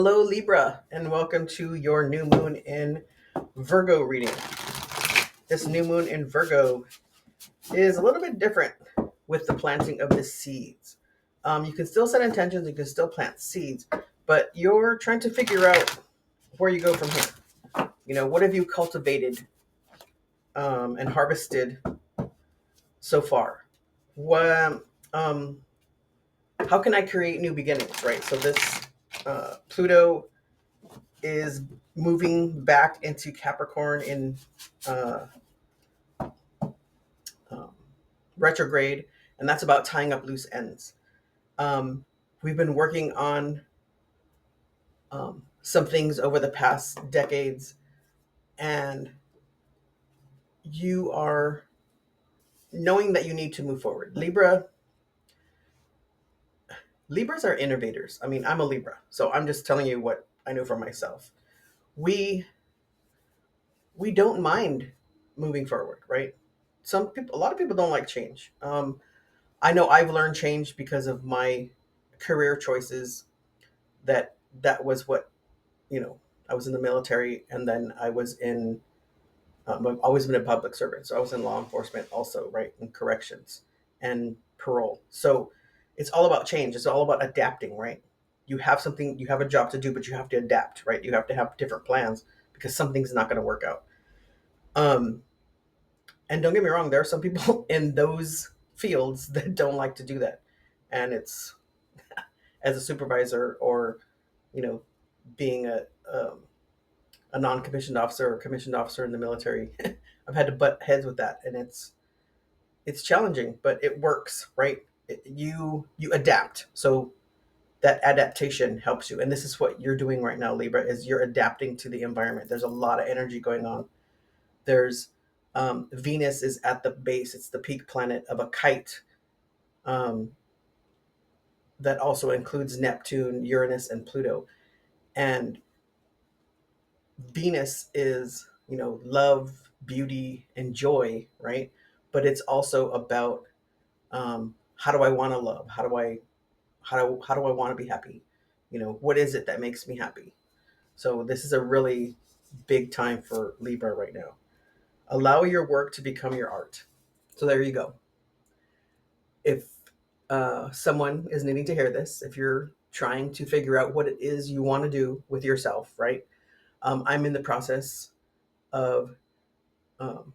Hello, Libra, and welcome to your new moon in Virgo reading. This new moon in Virgo is a little bit different with the planting of the seeds. You can still set intentions, you can still plant seeds, but you're trying to figure out where you go from here. What have you cultivated and harvested so far? What, how can I create new beginnings, right? So this Pluto is moving back into Capricorn in uh, um, retrograde, and that's about tying up loose ends. Um, we've been working on some things over the past decades, and you are knowing that you need to move forward. Libras are innovators. I mean, I'm a Libra, so I'm just telling you what I know for myself. We we don't mind moving forward, right? A lot of people don't like change. I know I've learned change because of my career choices. That was what you know. I was in the military, and then I was in. I've always been a public servant, so I was in law enforcement also, right, in corrections and parole. So it's all about change. It's all about adapting, right? You have a job to do, but you have to adapt, right? You have to have different plans because something's not going to work out. Um, and don't get me wrong, there are some people in those fields that don't like to do that, and it's as a supervisor or you know being a non-commissioned officer or commissioned officer in the military. I've had to butt heads with that, and it's challenging, but it works, right? You adapt, so that adaptation helps you, and this is what you're doing right now, Libra, is you're adapting to the environment. There's a lot of energy going on. There's Venus is at the base. It's the peak planet of a kite. Um, that also includes Neptune, Uranus, and Pluto. And Venus is, love, beauty, and joy, right? But it's also about how do I want to love? How do I want to be happy? What is it that makes me happy? So this is a really big time for Libra right now. Allow your work to become your art. So there you go. If someone is needing to hear this, if you're trying to figure out what it is you want to do with yourself, right? I'm in the process of um,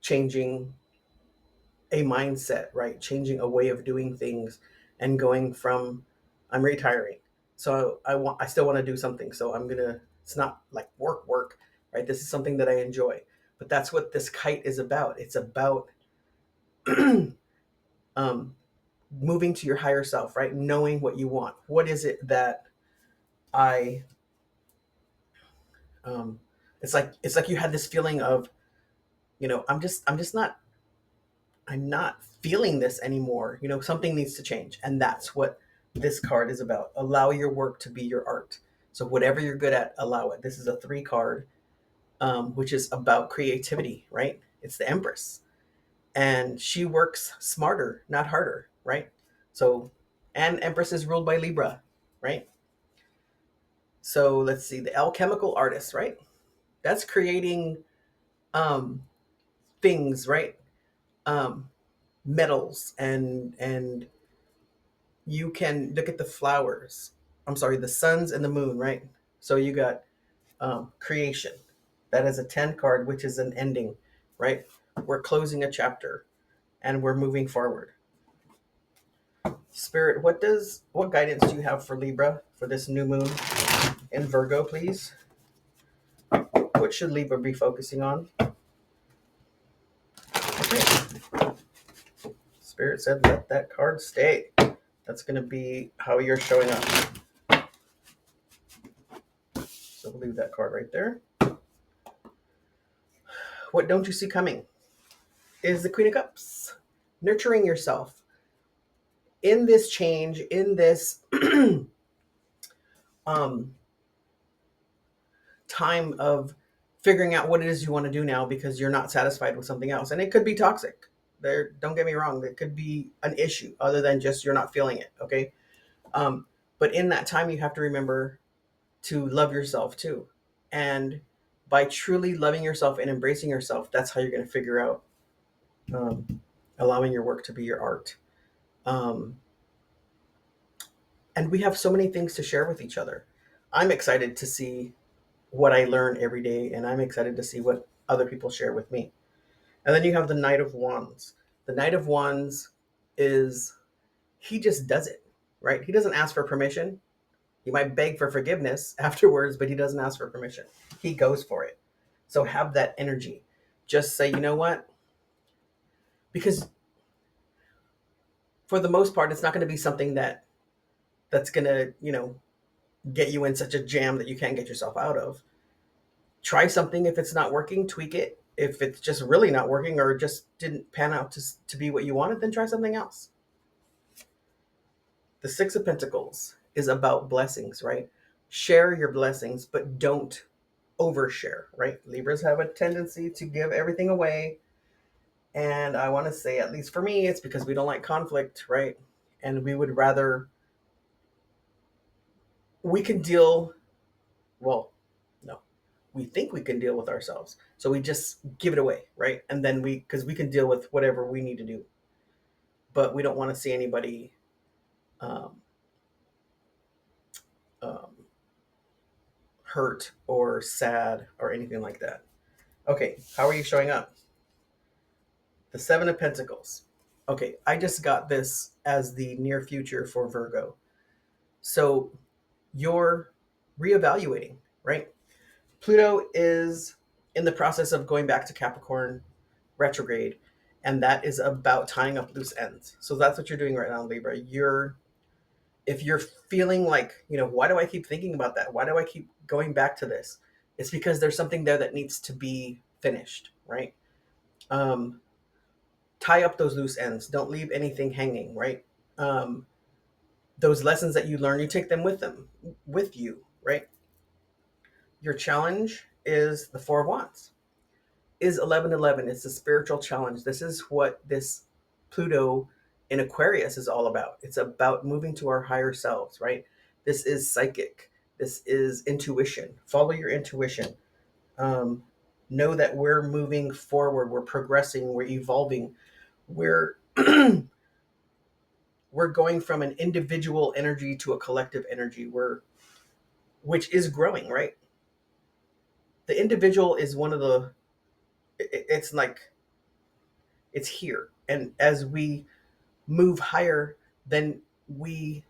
changing a mindset, right? Changing a way of doing things and going from I'm retiring. So I still want to do something. So it's not like work, right? This is something that I enjoy. But that's what this kite is about. It's about um, moving to your higher self, right? Knowing what you want. What is it that I um it's like you had this feeling of, I'm not feeling this anymore. Something needs to change. And that's what this card is about. Allow your work to be your art. So whatever you're good at, allow it. This is a 3 card, which is about creativity, right? It's the Empress. And she works smarter, not harder, right? So, and Empress is ruled by Libra, right? So let's see, the alchemical artist, right? That's creating um, things, right? Um, Metals and you can look at the flowers. I'm sorry, the suns and the moon, right? So you got creation. That is a 10 card, which is an ending, right? We're closing a chapter and we're moving forward. Spirit, what guidance do you have for Libra for this new moon in Virgo, please? What should Libra be focusing on? Okay. Spirit said let that card stay. That's going to be how you're showing up. So we'll leave that card right there. What don't you see coming is the Queen of Cups. Nurturing yourself in this change, in this um, time of figuring out what it is you want to do now because you're not satisfied with something else. And it could be toxic. Don't get me wrong, there could be an issue other than just you're not feeling it, okay? But in that time, you have to remember to love yourself too. And by truly loving yourself and embracing yourself, that's how you're going to figure out um, allowing your work to be your art. Um, and we have so many things to share with each other. I'm excited to see what I learn every day, and I'm excited to see what other people share with me. And then you have the Knight of Wands. The Knight of Wands is, he just does it, right? He doesn't ask for permission. He might beg for forgiveness afterwards, but he doesn't ask for permission. He goes for it. So have that energy. Just say, you know what? Because for the most part, it's not going to be something that's going to, get you in such a jam that you can't get yourself out of. Try something. If it's not working, tweak it. If it's just really not working or just didn't pan out to be what you wanted, then try something else. The Six of Pentacles is about blessings, right? Share your blessings, but don't overshare, right? Libras have a tendency to give everything away. And I want to say, at least for me, it's because we don't like conflict, right? And we would rather, we can deal, well, no, we think we can deal with ourselves. So we just give it away, right? And then because we can deal with whatever we need to do. But we don't want to see anybody um, um, hurt or sad or anything like that. Okay, how are you showing up? The Seven of Pentacles. Okay, I just got this as the near future for Virgo. So you're reevaluating, right? Pluto is in the process of going back to Capricorn retrograde, and that is about tying up loose ends. So that's what you're doing right now, Libra. If you're feeling like, why do I keep thinking about that? Why do I keep going back to this? It's because there's something there that needs to be finished, right? Um, Tie up those loose ends. Don't leave anything hanging, right? Um, those lessons that you learn, you take them with you, right? Your challenge is the Four of Wands. Is 1111. It's a spiritual challenge. This is what this Pluto in Aquarius is all about. It's about moving to our higher selves, right? This is psychic. This is intuition. Follow your intuition. Um, know that we're moving forward. We're progressing. We're evolving. We're we're going from an individual energy to a collective energy. Which is growing, right? The individual is one of the. It's like it's here, and as we move higher, then we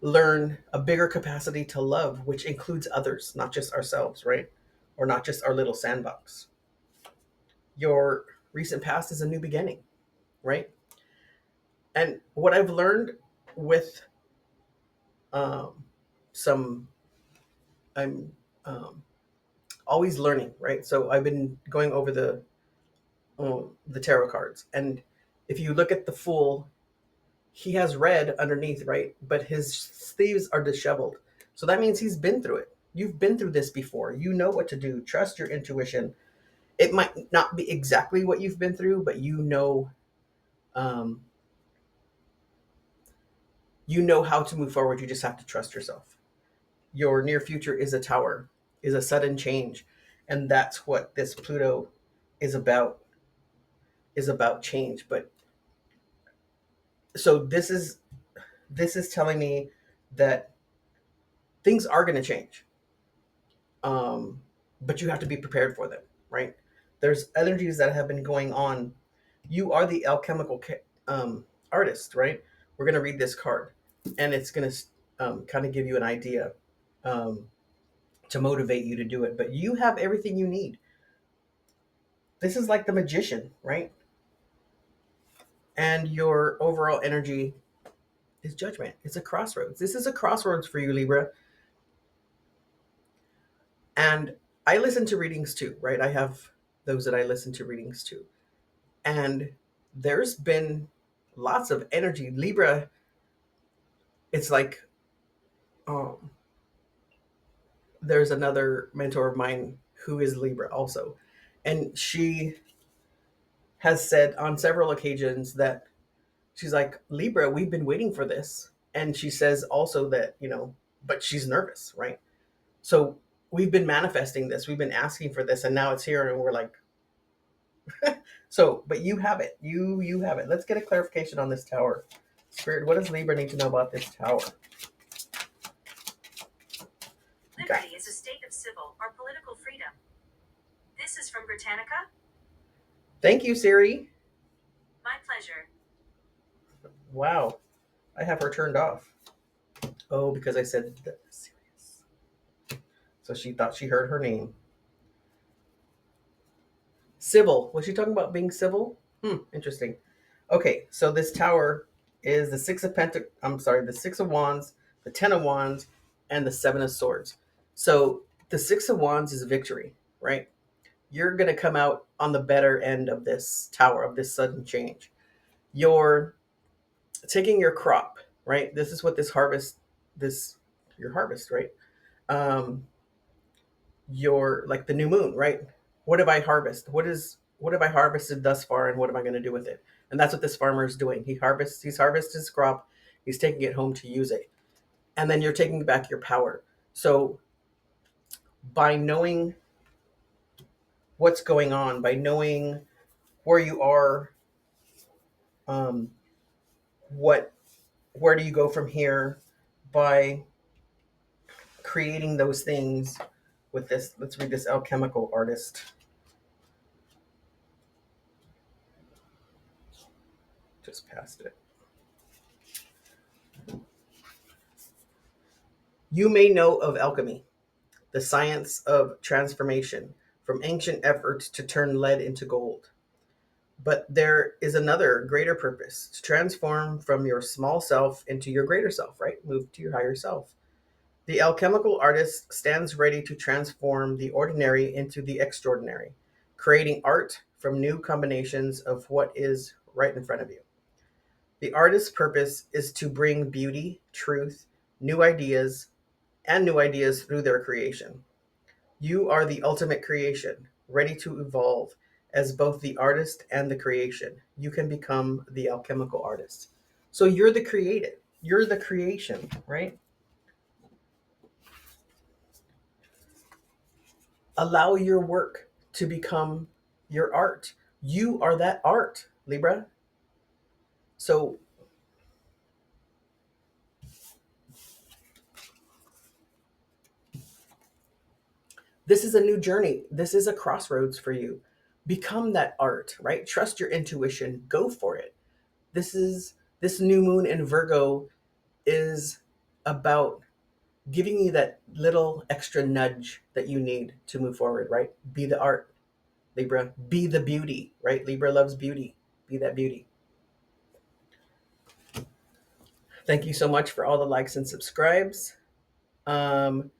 learn a bigger capacity to love, which includes others, not just ourselves, right? Or not just our little sandbox. Your recent past is a new beginning, right? And what I've learned with um, some, I'm always learning, right? So I've been going over the tarot cards, and if you look at the Fool, he has red underneath, right? But his sleeves are disheveled. So that means he's been through it. You've been through this before. You know what to do. Trust your intuition. It might not be exactly what you've been through, but um, you know how to move forward. You just have to trust yourself. Your near future is a tower, is a sudden change, and that's what this Pluto is about. Is about change. But so this is telling me that things are going to change, um, but you have to be prepared for them, right? There's energies that have been going on. You are the alchemical artist, right? We're going to read this card, and it's going to kind of give you an idea um, to motivate you to do it. But you have everything you need. This is like the magician, right? And your overall energy is judgment. It's a crossroads. This is a crossroads for you, Libra. And I listen to readings too, right? I have those that I listen to readings to. And there's been lots of energy. Libra, it's like um, there's another mentor of mine who is Libra also. And she has said on several occasions that she's like, Libra, we've been waiting for this. And she says also that, but she's nervous, right? So we've been manifesting this, we've been asking for this, and now it's here, and we're like, so, but you have it. You have it. Let's get a clarification on this tower. Spirit, what does Libra need to know about this tower? Liberty is a state of civil or political freedom. This is from Britannica. Thank you, Siri. My pleasure. Wow. I have her turned off. Oh, because I said serious. So she thought she heard her name. Civil. Was she talking about being civil? Interesting. Okay, so this tower is the the Six of Wands, the Ten of Wands, and the Seven of Swords. So the Six of Wands is victory, right? You're gonna come out on the better end of this tower, of this sudden change. You're taking your crop, right? This is what this harvest, this your harvest, right? Um, your like the new moon, right? What have I harvested? What have I harvested thus far, and what am I going to do with it? And that's what this farmer is doing. He's harvested his crop, he's taking it home to use it, and then you're taking back your power. So by knowing what's going on, by knowing where you are, um, what where do you go from here, by creating those things with this. Let's read this alchemical artist. Just passed it. You may know of alchemy, the science of transformation, from ancient efforts to turn lead into gold. But there is another greater purpose, to transform from your small self into your greater self, right? Move to your higher self. The alchemical artist stands ready to transform the ordinary into the extraordinary, creating art from new combinations of what is right in front of you. The artist's purpose is to bring beauty, truth, new ideas, and new ideas through their creation. You are the ultimate creation, ready to evolve as both the artist and the creation. You can become the alchemical artist. So you're the creative, you're the creation, right? Allow your work to become your art. You are that art, Libra. So this is a new journey. This is a crossroads for you. Become that art, right? Trust your intuition. Go for it. This new moon in Virgo is about giving you that little extra nudge that you need to move forward, right? Be the art, Libra. Be the beauty, right? Libra loves beauty. Be that beauty. Thank you so much for all the likes and subscribes. Um,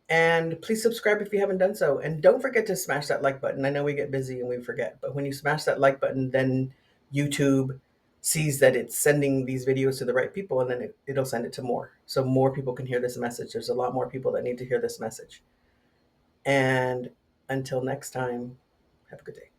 and please subscribe if you haven't done so. And don't forget to smash that like button. I know we get busy and we forget, but when you smash that like button, then YouTube sees that it's sending these videos to the right people, and then it'll send it to more. So more people can hear this message. There's a lot more people that need to hear this message. And until next time, have a good day.